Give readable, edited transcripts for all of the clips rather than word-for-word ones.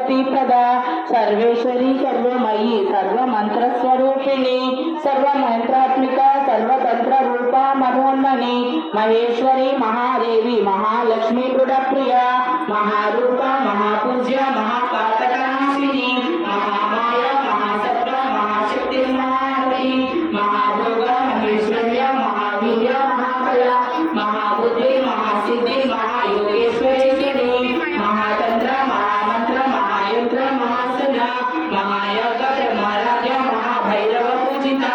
प्रदा सर्वेश्वरी सर्वमयी सर्वमंत्रस्वरूपिणी सर्वमंत्रात्मिका सर्वतंत्र रूपा मनोन्मनी महेश्वरी महादेवी महालक्ष्मी दृढप्रिया महारूपा महापूज्य महापातकनाशिनी महामाया महासत्ता महाशक्ति महामती महाभोगा महेश्वर्या महावीर्य महाबला महाबुद्धि महासिद्धि महायोगेश्वरी देवी महातंत्र महामंत्र महायंत्र महासना महायोग ब्रह्मराज महाभैरव पूजिता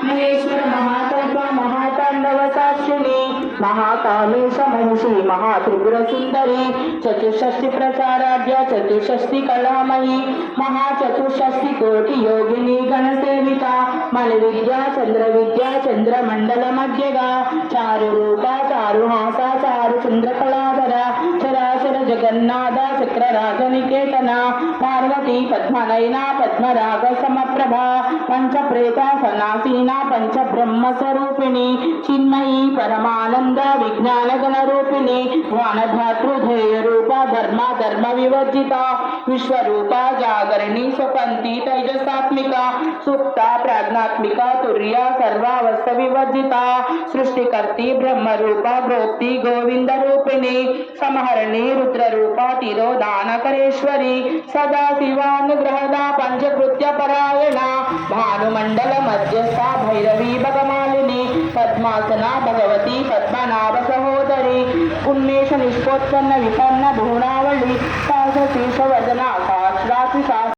महेश्वर महातत्व महातांडव साक्षिणी महाकामेश महिषी महात्रिपुर सुंदरी चतुष्षष्टि प्रसाराध्या चतुष्षष्टि कलामयी महाचतुष्षष्टि कोटि योगिनी गणसेविता मलविद्या चंद्रविद्या चंद्रमंडल मध्यगा चारु रूपा चारुहासा चारु चंद्रकलाधरा चराचर जगन्नाथ चक्रराज निकेतना पार्वती पद्मनयना पद्मराग समप्रभा पंचप्रेता सनासीना पंच ब्रह्म स्वरूपिणी चिन्मयी परमानंद विज्ञान गण रूपिणी वानधातृधेय रूपा धर्मा धर्म विवर्जिता विश्वरूपा जागरणी स्वपंती तैजसात्मिका सुप्ता प्राज्ञात्मिका तुर्या सर्वावस्थ विवर्जिता सृष्टिकर्ती ब्रह्मरूपा गोप्ती गोविंद रूपिणी समहरणी रुद्ररूपा तिरोधानकरेश्वरी सदा शिवानुग्रहदा पंचकृत्य परायणा भानुमंडल मध्यस्था भैरवी भगमालिनी पद्मासना भगवती पद्मनाभ सहोदरी उन्मेष निष्पोत्पन्न विपन्न भुवनावली सहस्रशीर्ष वदना सहस्राक्षि